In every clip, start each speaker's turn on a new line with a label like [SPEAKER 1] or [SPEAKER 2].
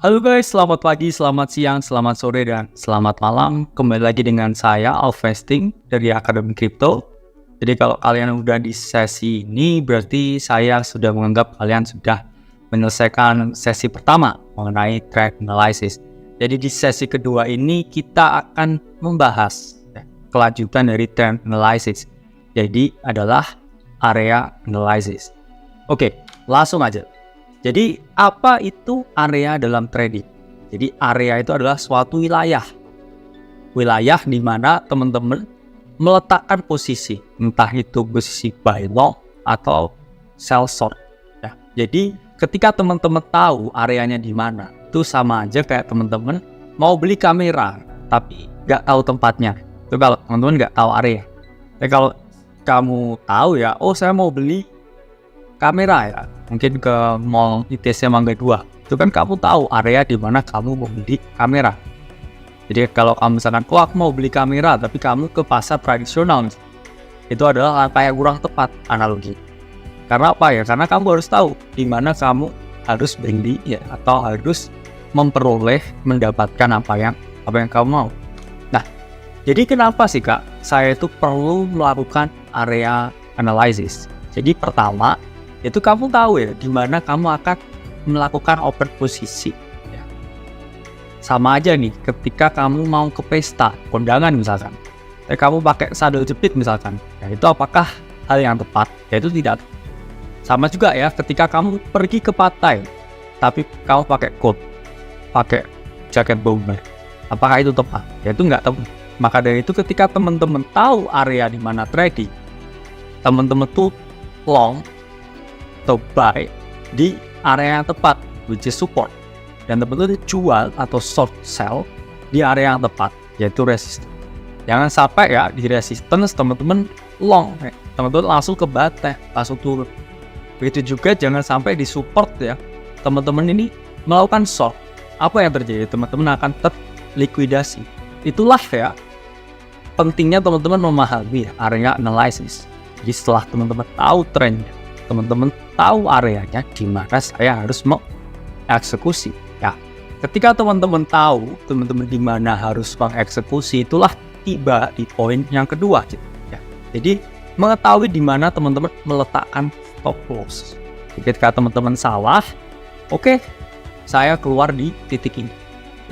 [SPEAKER 1] Halo guys, selamat pagi, selamat siang, selamat sore, dan selamat malam. Kembali lagi dengan saya, Alvesting dari Akademi Kripto. Jadi kalau kalian udah di sesi ini, berarti saya sudah menganggap kalian sudah menyelesaikan sesi pertama mengenai trend analysis. Jadi di sesi kedua ini kita akan membahas kelanjutan dari trend analysis. Jadi adalah area analysis. Oke, langsung aja. Jadi apa itu area dalam trading? Jadi area itu adalah suatu wilayah di mana teman-teman meletakkan posisi, entah itu posisi buy long atau sell short. Ya, jadi ketika teman-teman tahu areanya di mana, itu sama aja kayak teman-teman mau beli kamera tapi nggak tahu tempatnya. Itu kalau teman-teman nggak tahu area. Tapi kalau kamu tahu ya, oh saya mau beli kamera ya, mungkin ke mall ITC Mangga 2, itu kan kamu tahu area di mana kamu mau beli kamera. Jadi kalau kamu misalkan, aku mau beli kamera tapi kamu ke pasar tradisional, itu adalah langkah yang kurang tepat analogi. Karena apa ya? Karena kamu harus tahu di mana kamu harus beli ya, atau harus mendapatkan apa yang kamu mau. Nah, jadi kenapa sih Kak saya itu perlu melakukan area analysis? Jadi pertama, itu kamu tahu ya di mana kamu akan melakukan open posisi ya. Sama aja nih ketika kamu mau ke pesta kondangan misalkan, kamu pakai sandal jepit misalkan ya, itu apakah hal yang tepat? Ya itu tidak. Sama juga ya ketika kamu pergi ke pantai tapi kamu pakai coat, pakai jaket bomber, apakah itu tepat? Ya itu nggak tepat. Maka dari itu ketika teman-teman tahu area di mana trading, teman-teman tuh long atau buy di area yang tepat, which is support, dan teman-teman jual atau short sell di area yang tepat, yaitu resistance. Jangan sampai ya di resistance teman-teman long, teman-teman langsung ke bawah, langsung turun. Begitu juga jangan sampai di support ya, teman-teman ini melakukan short. Apa yang terjadi? Teman-teman akan terlikuidasi. Itulah ya pentingnya teman-teman memahami area analysis. Jadi setelah teman-teman tahu trennya, teman-teman tahu areanya di mana saya harus mengeksekusi. Ya, ketika teman-teman tahu teman-teman di mana harus mengeksekusi, itulah tiba di poin yang kedua. Ya, jadi mengetahui di mana teman-teman meletakkan stop loss. Jadi ketika teman-teman salah, oke, saya keluar di titik ini.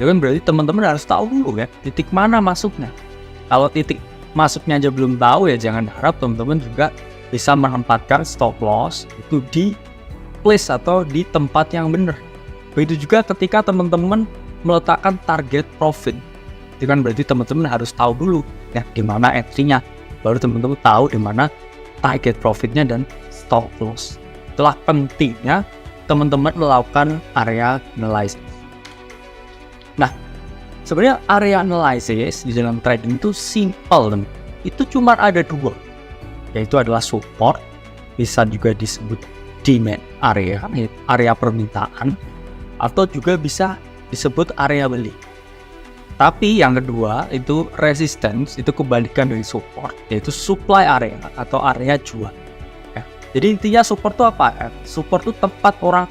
[SPEAKER 1] Itu kan berarti teman-teman harus tahu dulu ya titik mana masuknya. Kalau titik masuknya aja belum tahu ya jangan harap teman-teman juga bisa menempatkan stop loss itu di place atau di tempat yang benar. Begitu juga ketika teman-teman meletakkan target profit, itu kan berarti teman-teman harus tahu dulu ya di mana entry-nya, baru teman-teman tahu di mana target profitnya dan stop loss. Itulah pentingnya teman-teman melakukan area analysis. Nah, sebenarnya area analysis di dalam trading itu simple, teman. Itu cuma ada dua, yaitu adalah support, bisa juga disebut demand area permintaan, atau juga bisa disebut area beli. Tapi yang kedua itu resistance, itu kebalikan dari support, yaitu supply area atau area jual ya. Jadi intinya support itu apa ya? Support itu tempat orang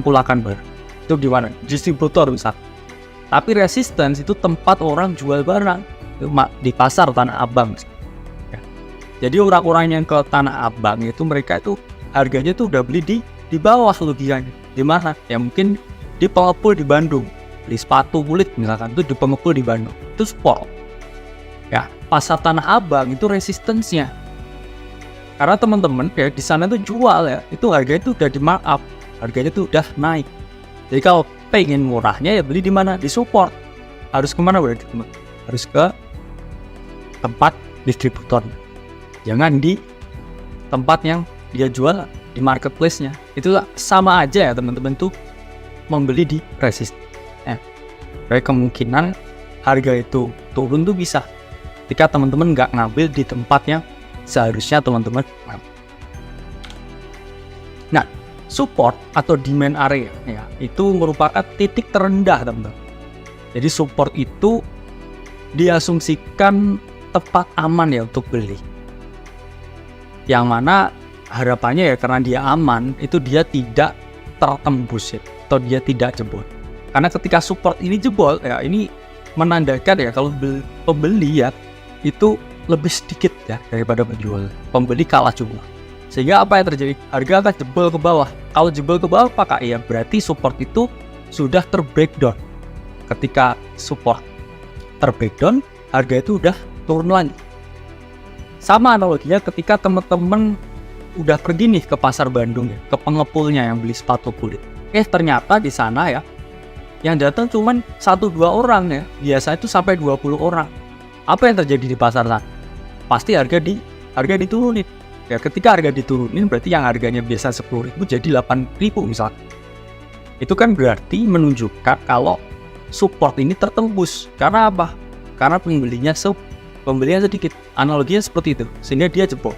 [SPEAKER 1] kulakan barang. Itu di mana? Distributor misal. Tapi resistance itu tempat orang jual barang, itu di pasar Tanah Abang misal. Jadi orang-orang yang ke Tanah Abang itu mereka itu harganya tuh udah beli di bawah logikanya. Di mana? Ya mungkin di pengepul di Bandung. Beli sepatu kulit misalkan itu di pengepul di Bandung. Itu support. Ya, pasar Tanah Abang itu resistance-nya. Karena teman-teman ya di sana tuh jual ya, itu harganya tuh udah di markup. Harganya tuh udah naik. Jadi kalau pengen murahnya ya beli di mana? Di support. Harus kemana berarti teman? Harus ke tempat distributor. Jangan di tempat yang dia jual di marketplace-nya. Itu sama aja ya teman-teman tuh membeli di resist. Kayak kemungkinan harga itu turun tuh bisa ketika teman-teman nggak ngambil di tempat yang seharusnya teman-teman ngambil. Nah, support atau demand area ya, itu merupakan titik terendah teman-teman. Jadi support itu diasumsikan tempat aman ya untuk beli. Yang mana harapannya ya karena dia aman, itu dia tidak tertembus ya. atau dia tidak jebol. Karena ketika support ini jebol, ya ini menandakan ya kalau pembeli ya itu lebih sedikit ya daripada penjual. Pembeli kalah jumlah. Sehingga apa yang terjadi? Harga akan jebol ke bawah. Kalau jebol ke bawah apakah? Ya berarti support itu sudah terbreakdown. Ketika support terbreakdown, harga itu udah turun lagi. Sama analoginya ketika teman-teman udah pergi nih ke pasar Bandung ya, ke pengepulnya yang beli sepatu kulit. Ternyata di sana ya yang datang cuman 1-2 orang ya. Biasa itu sampai 20 orang. Apa yang terjadi di pasar sana? Pasti harga diturunin. Ya ketika harga diturunin berarti yang harganya biasa 10.000 jadi 8.000 misalnya. Itu kan berarti menunjukkan kalau support ini tertembus. Karena apa? Karena pembelinya sedikit. Analoginya seperti itu. Sehingga dia jebol.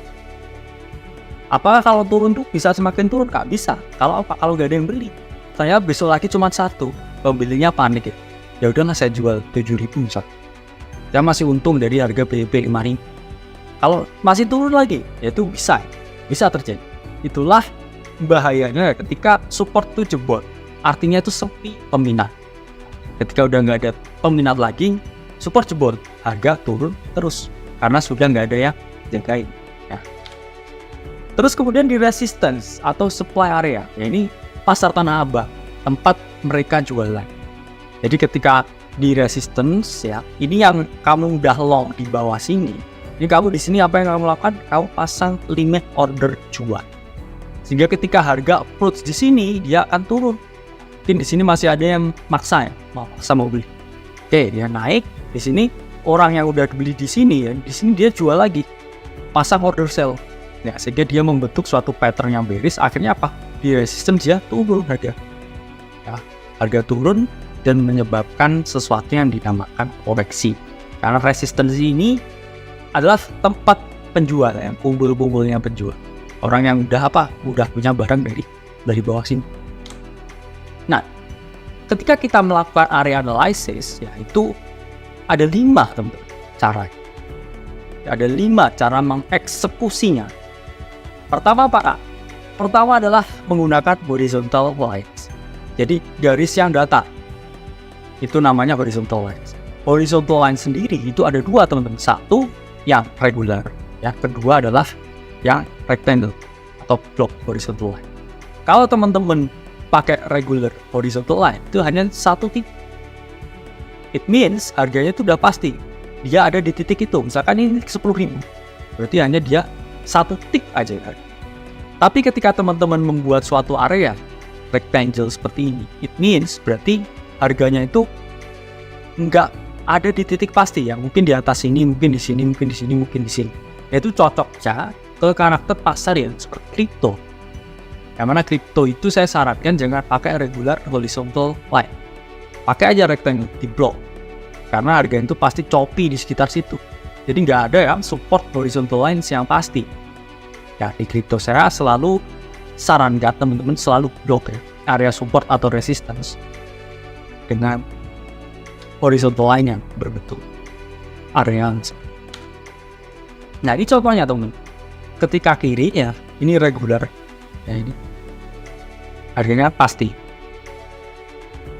[SPEAKER 1] Apakah kalau turun tuh bisa semakin turun? Nggak bisa. Kalau apa? Kalau nggak ada yang beli. Saya besok lagi cuma 1. Pembelinya panik ya. Ya udahlah saya jual 7.000 misalnya. Saya masih untung dari harga BEP 5.000. Kalau masih turun lagi, ya itu bisa terjadi. Itulah bahayanya ketika support itu jebol. Artinya itu sepi peminat. Ketika udah nggak ada peminat lagi, support jebol, harga turun terus karena sudah nggak ada yang jagain. Ya. Terus kemudian di resistance atau supply area, ya ini pasar Tanah Abang, tempat mereka jualan. Jadi ketika di resistance ya, ini yang kamu udah long di bawah sini. Ini kamu di sini apa yang kamu lakukan? Kamu pasang limit order jual. Sehingga ketika harga approach di sini dia akan turun. Mungkin di sini masih ada yang maksa ya, mau beli. Oke, dia naik di sini, orang yang udah beli di sini ya, di sini dia jual lagi. Pasang order sell. Ya, sehingga dia membentuk suatu pattern yang bearish. Akhirnya apa? Di resistance dia turun harga. Ya, harga turun dan menyebabkan sesuatu yang dinamakan koreksi. Karena resistance ini adalah tempat penjual yang kumpul-kumpulnya penjual. Orang yang udah punya barang dari bawah sini. Nah, ketika kita melakukan area analysis, ya itu ada 5 teman-teman cara. Ada 5 cara mengeksekusinya. Pertama apa? Pertama adalah menggunakan horizontal lines. Jadi garis yang datar. Itu namanya horizontal lines. Horizontal line sendiri itu ada 2 teman-teman. Satu yang regular, ya. Kedua adalah yang rectangle atau block horizontal line. Kalau teman-teman pakai regular horizontal line itu hanya 1 titik. It means harganya itu udah pasti. Dia ada di titik itu. Misalkan ini 10.000. Berarti hanya dia 1 titik aja. Tapi ketika teman-teman membuat suatu area rectangle seperti ini, it means berarti harganya itu nggak ada di titik pasti ya. Mungkin di atas ini, mungkin di sini, mungkin di sini, mungkin di sini. Itu cocoknya ke karakter pasar yang seperti kripto. Yang mana kripto itu saya sarankan jangan pakai regular horizontal line. Pakai aja rectangle di block. Karena harga itu pasti choppy di sekitar situ. Jadi nggak ada ya support horizontal lines yang pasti. Ya di kripto saya selalu sarankan teman-teman selalu block ya area support atau resistance dengan horizontal line yang berbentuk area. Nah ini contohnya teman-teman. Ketika kiri ya ini regular. Ya ini harganya pasti.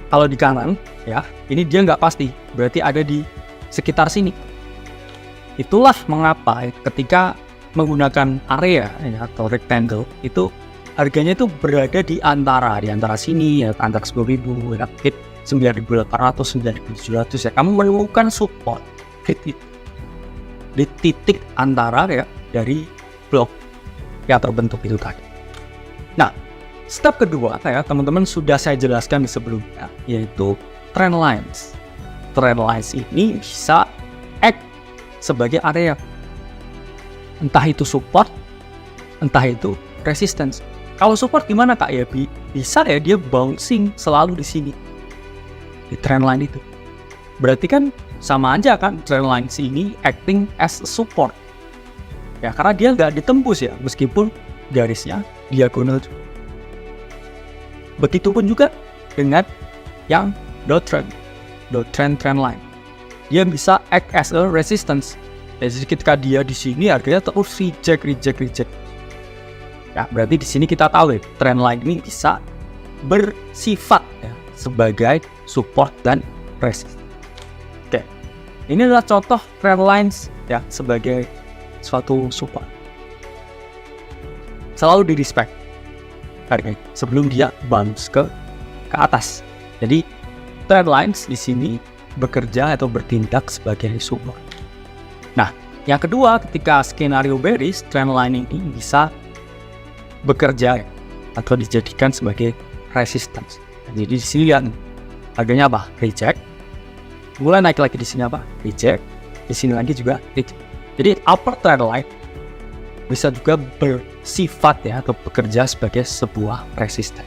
[SPEAKER 1] Kalau di kanan ya ini dia nggak pasti, berarti ada di sekitar sini. Itulah mengapa ketika menggunakan area ya, atau rectangle itu harganya itu berada di antara sini ya, antara 10.000 ya, 9.800 9.700 ya. Kamu menemukan support di titik antara ya dari blok yang terbentuk itu tadi. Nah, step kedua ya teman-teman sudah saya jelaskan di sebelumnya, yaitu trend lines. Trend lines ini bisa act sebagai area, entah itu support, entah itu resistance. Kalau support gimana kak ya? Bisa ya dia bouncing selalu di sini di trend line itu. Berarti kan sama aja kan trend lines ini acting as support. Ya karena dia nggak ditembus ya, meskipun garisnya diagonal. Begitupun juga dengan yang dot trend line. Dia bisa act as a resistance. Jadi ketika dia di sini harganya terus reject. Ya berarti di sini kita tahu ya trend line ini bisa bersifat ya, sebagai support dan resistance. Oke, ini adalah contoh trend lines ya sebagai suatu support. Selalu di respect harganya sebelum dia bounce ke atas. Jadi trend lines di sini bekerja atau bertindak sebagai support. Nah, yang kedua, ketika skenario bearish, trend line ini bisa bekerja atau dijadikan sebagai resistance. Jadi di sini lihat harganya apa? Reject. Mulai naik lagi di sini apa? Reject. Di sini lagi juga reject. Jadi upper trend line bisa juga bersifat ya atau bekerja sebagai sebuah resistance.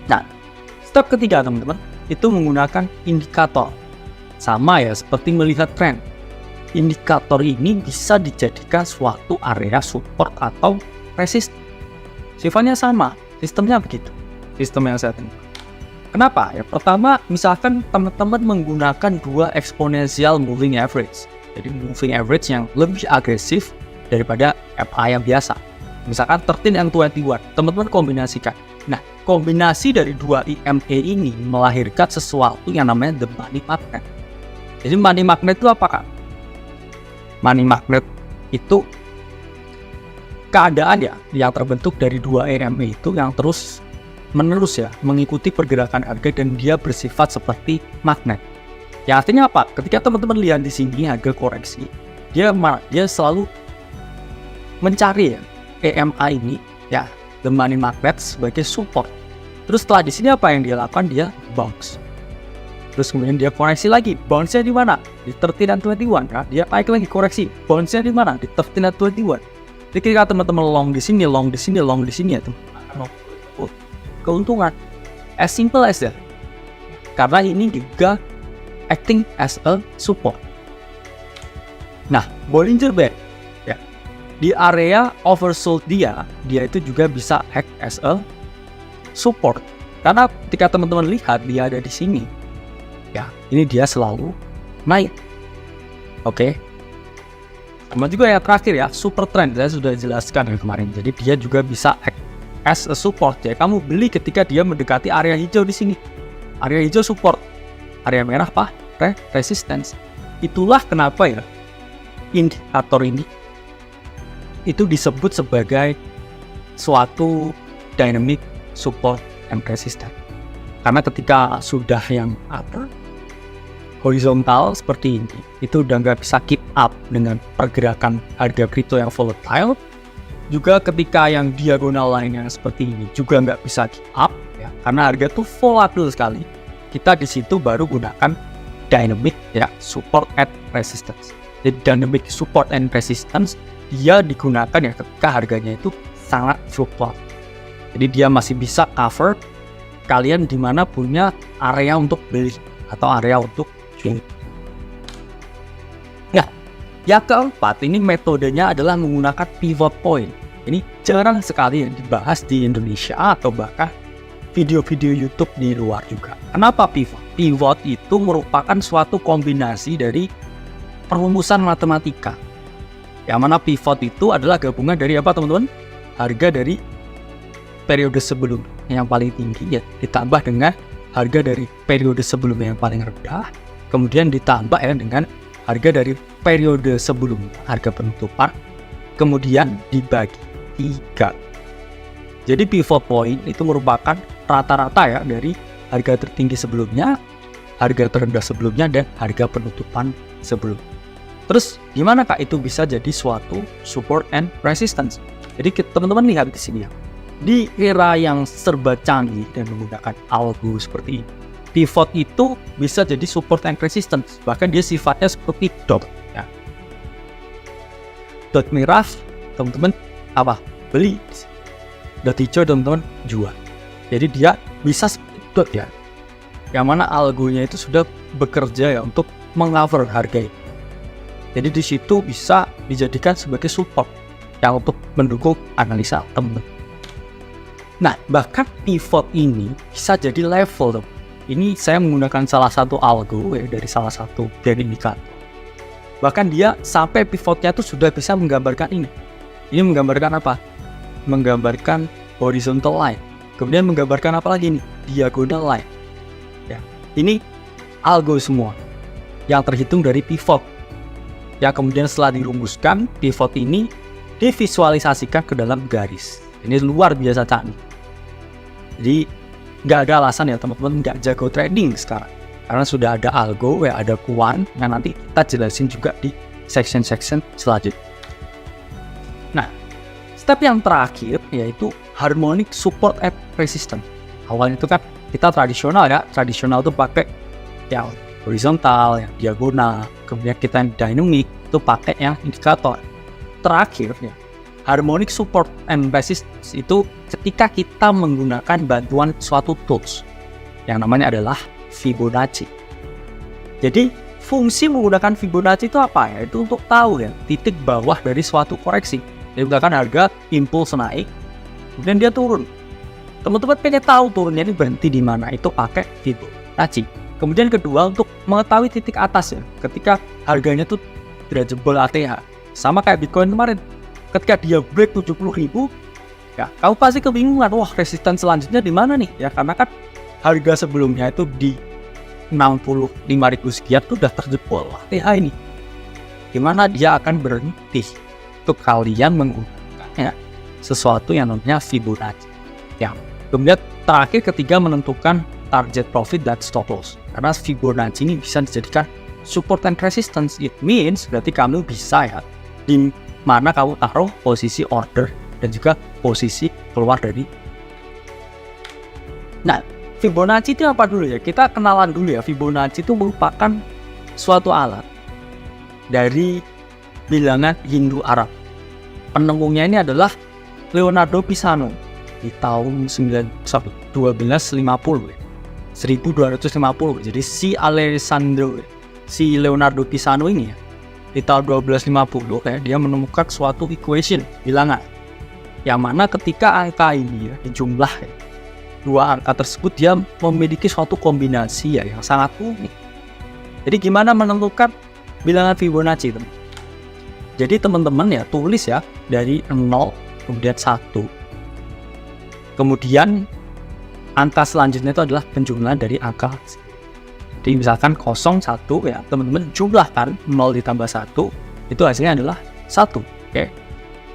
[SPEAKER 1] Nah, step ketiga teman-teman itu menggunakan indikator. Sama ya seperti melihat tren. Indikator ini bisa dijadikan suatu area support atau resistance. Sifatnya sama, sistemnya begitu. Sistem yang saya tentukan. Kenapa? Ya, pertama, misalkan teman-teman menggunakan dua exponential moving average. Jadi moving average yang lebih agresif daripada MA yang biasa. Misalkan 13 and 21, teman-teman kombinasikan. Nah, kombinasi dari dua EMA ini melahirkan sesuatu yang namanya the money magnet. Jadi money magnet itu apa, Kak? Money magnet itu keadaan ya yang terbentuk dari dua EMA itu yang terus menerus ya mengikuti pergerakan harga dan dia bersifat seperti magnet. Yang artinya apa? Ketika teman-teman lihat di sini harga koreksi, dia selalu mencari ya EMA ini ya the money magnet sebagai support. Terus setelah di sini apa yang dia lakukan? Dia bounce. Terus kemudian dia koreksi lagi. Bounce-nya di mana? Di 13 dan 21 ya. Dia naik lagi koreksi. Bounce-nya di mana? Di 13 dan 21. Jadi ketika teman-teman long di sini ya teman-teman. Keuntungan as simple as that, karena ini juga acting as a support. Nah, Bollinger Band ya di area oversold dia itu juga bisa act as a support, karena ketika teman-teman lihat dia ada di sini ya, ini dia selalu naik. Oke. Sama juga yang terakhir ya, super trend saya sudah jelaskan kemarin. Jadi dia juga bisa act as a support ya. Kamu beli ketika dia mendekati area hijau di sini. Area hijau support, area merah apa? Resistance. Itulah kenapa ya indikator ini itu disebut sebagai suatu dynamic support and resistance. Karena ketika sudah yang horizontal seperti ini, itu udah nggak bisa keep up dengan pergerakan harga kripto yang volatile. Juga ketika yang diagonal lainnya seperti ini juga nggak bisa keep up ya, karena harga tuh volatile sekali. Kita di situ baru gunakan dynamic ya support and resistance. Jadi dynamic support and resistance dia digunakan ya ketika harganya itu sangat fluktuatif. Jadi dia masih bisa cover kalian di mana punya area untuk beli atau area untuk jual. Nah, yang keempat ini metodenya adalah menggunakan pivot point. Ini jarang sekali yang dibahas di Indonesia atau bahkan video-video YouTube di luar juga. Kenapa pivot? Pivot itu merupakan suatu kombinasi dari perumusan matematika. Yang mana pivot itu adalah gabungan dari apa teman-teman? Harga dari periode sebelum yang paling tinggi ya ditambah dengan harga dari periode sebelumnya yang paling rendah, kemudian ditambah ya dengan harga dari periode sebelum harga penutupan, kemudian dibagi 3. Jadi pivot point itu merupakan rata-rata ya dari harga tertinggi sebelumnya, harga terendah sebelumnya, dan harga penutupan sebelum. Terus gimana Kak itu bisa jadi suatu support and resistance? Jadi teman-teman lihat di sini ya. Di era yang serba canggih dan menggunakan algo seperti ini, pivot itu bisa jadi support and resistance. Bahkan dia sifatnya seperti dot ya. Dot merah teman-teman apa? Beli. Dot hijau teman-teman jual. Jadi dia bisa seperti dot ya. Yang mana algonya itu sudah bekerja ya untuk mengcover harga ini. Jadi di situ bisa dijadikan sebagai support yang untuk mendukung analisa teman-teman. Nah, bahkan pivot ini bisa jadi level tuh. Ini saya menggunakan salah satu algo ya, dari salah satu dari indikator. Bahkan dia sampai pivotnya tuh sudah bisa menggambarkan ini. Ini menggambarkan apa? Menggambarkan horizontal line. Kemudian menggambarkan apa lagi nih? Diagonal line. Ya, ini algo semua yang terhitung dari pivot. Ya, kemudian setelah dirumuskan, pivot ini divisualisasikan ke dalam garis. Ini luar biasa canggih. Jadi nggak ada alasan ya teman-teman nggak jago trading sekarang, karena sudah ada algo, ya ada quant yang nanti kita jelasin juga di section-section selanjutnya. Nah, step yang terakhir yaitu harmonic support and resistance. Awalnya itu kan kita tradisional ya, tradisional itu pakai yang horizontal, yang diagonal, kemudian kita yang dynamic itu pakai yang indikator. Terakhir ya, harmonic support and resistance itu ketika kita menggunakan bantuan suatu tools yang namanya adalah Fibonacci. Jadi fungsi menggunakan Fibonacci itu apa ya? Itu untuk tahu ya titik bawah dari suatu koreksi. Jadi misalkan harga impuls naik, kemudian dia turun. Teman-teman pengen tahu turunnya ini berhenti di mana? Itu pakai Fibonacci. Kemudian kedua, untuk mengetahui titik atas ya, ketika harganya tuh tidak jebol ATH. Sama kayak Bitcoin kemarin, ketika dia break 70.000, ya kamu pasti kebingungan, wah resisten selanjutnya di mana nih? Ya karena kan harga sebelumnya itu di 65.000 sekian tuh udah terjebol ATH ini. Gimana dia akan berhenti? Untuk kalian menggunakan sesuatu yang namanya Fibonacci. Ya. Kemudian terakhir ketiga, menentukan target profit dan stop loss. Karena Fibonacci ini bisa dijadikan support and resistance. It means berarti kamu bisa ya di mana kamu taruh posisi order dan juga posisi keluar dari. Nah, Fibonacci itu apa dulu ya? Kita kenalan dulu ya. Fibonacci itu merupakan suatu alat dari bilangan Hindu Arab. Penentunya ini adalah Leonardo Pisano di tahun 1250 ya. 1250. Jadi si Leonardo Pisano ini ya, di tahun 1250 ya, dia menemukan suatu equation bilangan yang mana ketika angka ini ya dijumlah ya, dua angka tersebut dia memiliki suatu kombinasi ya yang sangat unik. Jadi gimana menentukan bilangan Fibonacci teman? Jadi teman-teman ya tulis ya dari 0 kemudian 1, kemudian angka selanjutnya itu adalah penjumlahan dari angka. Jadi misalkan 01 ya, teman-teman jumlahkan 0 ditambah 1, itu hasilnya adalah 1. Oke.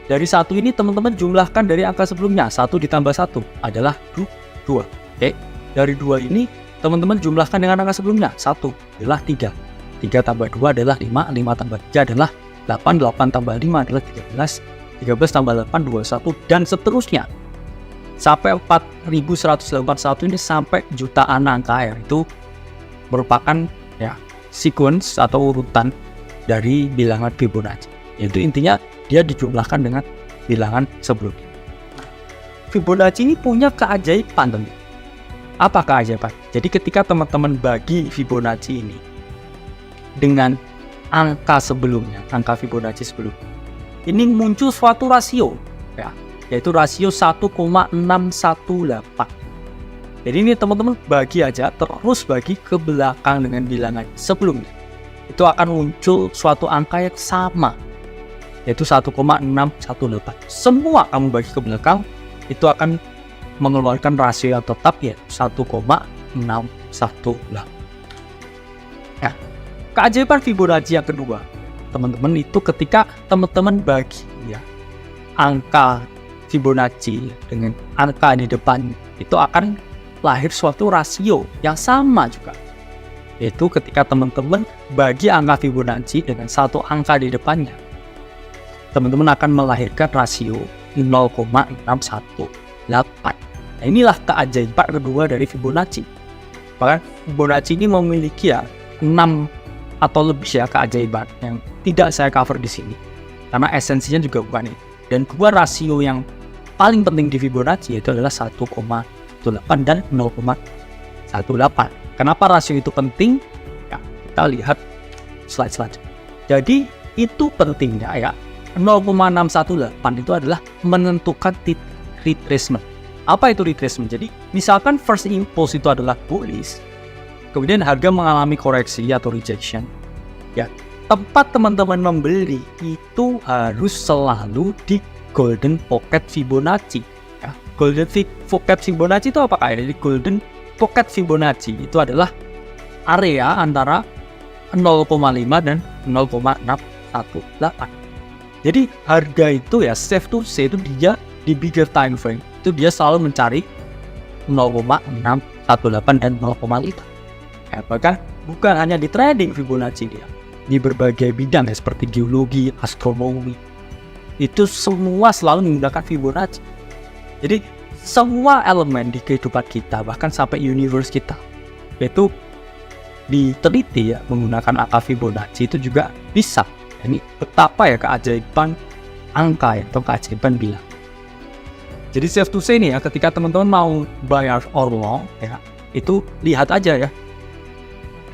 [SPEAKER 1] Dari 1 ini teman-teman jumlahkan dari angka sebelumnya, 1 ditambah 1 adalah 2. Oke. Dari 2 ini teman-teman jumlahkan dengan angka sebelumnya, 1 adalah 3. 3 tambah 2 adalah 5, 5 tambah 3 adalah 8, 8 tambah 5 adalah 13, 13 tambah 8, 21, dan seterusnya. Sampai 4181 ini sampai jutaan angka ya, itu merupakan ya sequence atau urutan dari bilangan Fibonacci. Yaitu intinya dia dijumlahkan dengan bilangan sebelumnya. Fibonacci ini punya keajaiban tentu. Apa keajaiban? Jadi ketika teman-teman bagi Fibonacci ini dengan angka sebelumnya, angka Fibonacci sebelumnya, ini muncul suatu rasio ya, yaitu rasio 1,618. Jadi ini teman-teman bagi aja, terus bagi ke belakang dengan bilangan sebelumnya, itu akan muncul suatu angka yang sama, yaitu 1,618. Semua kamu bagi ke belakang, itu akan mengeluarkan rasio yang tetap ya 1,618. Ya, keajaiban Fibonacci yang kedua, teman-teman, itu ketika teman-teman bagi ya angka Fibonacci dengan angka di depan, itu akan lahir suatu rasio yang sama juga, yaitu ketika teman-teman bagi angka Fibonacci dengan satu angka di depannya, teman-teman akan melahirkan rasio 0,618. Nah, inilah keajaiban kedua dari Fibonacci. Bahkan Fibonacci ini memiliki ya 6 atau lebih ya keajaiban yang tidak saya cover di sini, karena esensinya juga bukan ini. Dan dua rasio yang paling penting di Fibonacci itu adalah 1,8 dan 0,18. Kenapa rasio itu penting? Ya, kita lihat slide selanjutnya. Jadi itu pentingnya ya, 0,618 itu adalah menentukan titik retracement. Apa itu retracement? Jadi misalkan first impulse itu adalah bullish, kemudian harga mengalami koreksi atau rejection, ya tempat teman-teman membeli itu harus selalu di golden pocket Fibonacci ya. Pocket Fibonacci itu apa kayak? Jadi Golden Pocket Fibonacci itu adalah area antara 0,5 dan 0,618. Jadi harga itu ya safe to say itu dia di bigger time frame itu dia selalu mencari 0,618 dan 0,5. Ya, bahkan bukan hanya di trading Fibonacci dia, di berbagai bidang ya, seperti geologi, astronomi, itu semua selalu menggunakan Fibonacci. Jadi semua elemen di kehidupan kita, bahkan sampai universe kita, itu diteliti ya menggunakan angka Fibonacci itu juga bisa. Ini betapa ya keajaiban angka ya, atau keajaiban bilang. Jadi safe to say nih ya, ketika teman-teman mau buy or long ya, itu lihat aja ya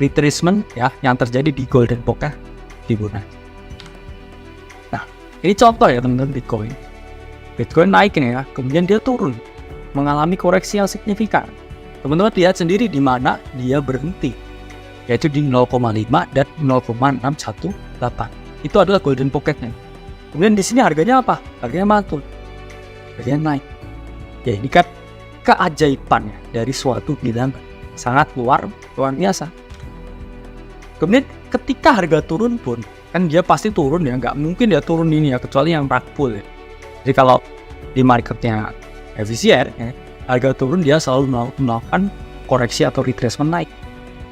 [SPEAKER 1] retracement ya yang terjadi di Golden Pocket Fibonacci. Nah, ini contoh ya teman-teman Bitcoin naik nih ya, kemudian dia turun, mengalami koreksi yang signifikan. Teman-teman lihat sendiri di mana dia berhenti, yaitu di 0,5 dan 0,618. Itu adalah Golden Pocketnya. Kemudian di sini harganya apa? Harganya mantul, harganya naik. Ya ini kan keajaiban ya dari suatu bidang sangat luar biasa. Kemudian ketika harga turun pun, kan dia pasti turun ya, nggak mungkin dia turun ini ya, kecuali yang rug pull ya. Jadi kalau di marketnya efisien ya, harga turun dia selalu melakukan koreksi atau retracement naik.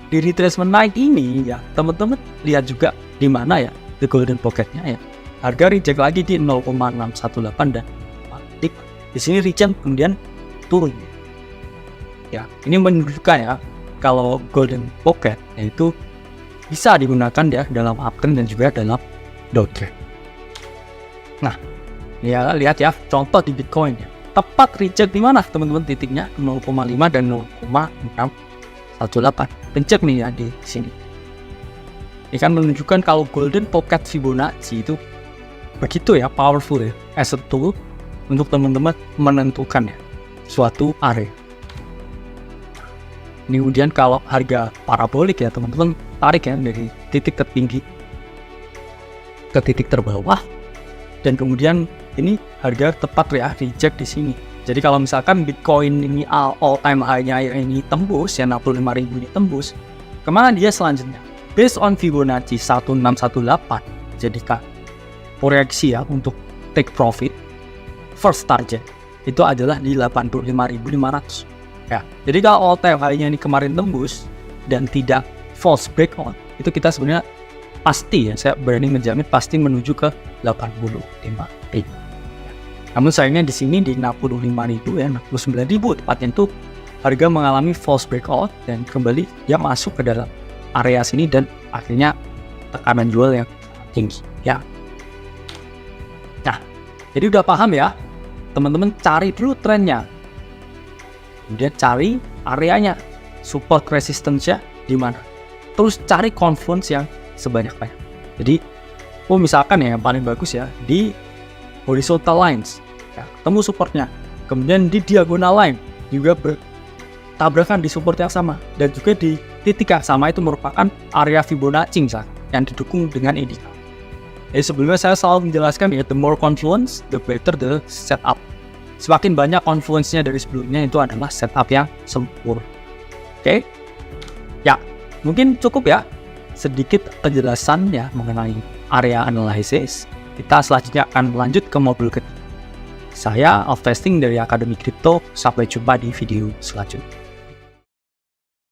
[SPEAKER 1] Di retracement naik ini ya, teman-teman lihat juga di mana ya the Golden Pocketnya ya. Harga reject lagi di 0,618 dan di sini reject kemudian turun. Ya, ini menunjukkan ya kalau Golden Pocket yaitu bisa digunakan ya dalam uptrend dan juga dalam downtrend. Nah, ya lihat ya contoh di Bitcoin ya. Tepat reject di mana teman-teman titiknya 0,5 dan 0,618. Pencet nih ya di sini. Ini kan menunjukkan kalau Golden Pocket Fibonacci itu begitu ya powerful ya as a tool untuk teman-teman menentukan ya suatu area. Ini kemudian kalau harga parabolik ya teman-teman tarik ya dari titik tertinggi ke titik terbawah, dan kemudian ini harga tepat ya reject di sini. Jadi kalau misalkan Bitcoin ini all time high-nya ini tembus ya 65.000 ini tembus, kemana dia selanjutnya? Based on Fibonacci 1618, jadikan proyeksi ya untuk take profit first target itu adalah di 85.500. Ya, jadi kalau all time high-nya ini kemarin tembus dan tidak false breakout, itu kita sebenarnya pasti ya, saya berani menjamin pasti menuju ke 85.000. Namun sayangnya di sini di 65.000 ya, 69.000 tepatnya itu harga mengalami false breakout dan kembali dia masuk ke dalam area sini dan akhirnya tekanan jual yang tinggi ya. Nah, jadi udah paham ya, teman-teman cari dulu trennya, kemudian cari areanya, support resistance-nya di mana, terus cari confluence yang sebanyak-banyak. Jadi misalkan ya yang paling bagus ya di horizontal lines ya, ketemu supportnya, kemudian di diagonal line juga bertabrakan di support yang sama, dan juga di titik yang sama itu merupakan area Fibonacci misalkan, yang didukung dengan indikator. Jadi sebelumnya saya selalu menjelaskan ya, the more confluence, the better the setup. Semakin banyak confluence-nya dari sebelumnya, itu adalah setup yang sempurna. Oke? Ya, mungkin cukup ya sedikit penjelasan ya mengenai area analysis. Kita selanjutnya akan lanjut ke modul ketiga. Saya Alvesting dari Akademi Kripto. Sampai jumpa di video selanjutnya.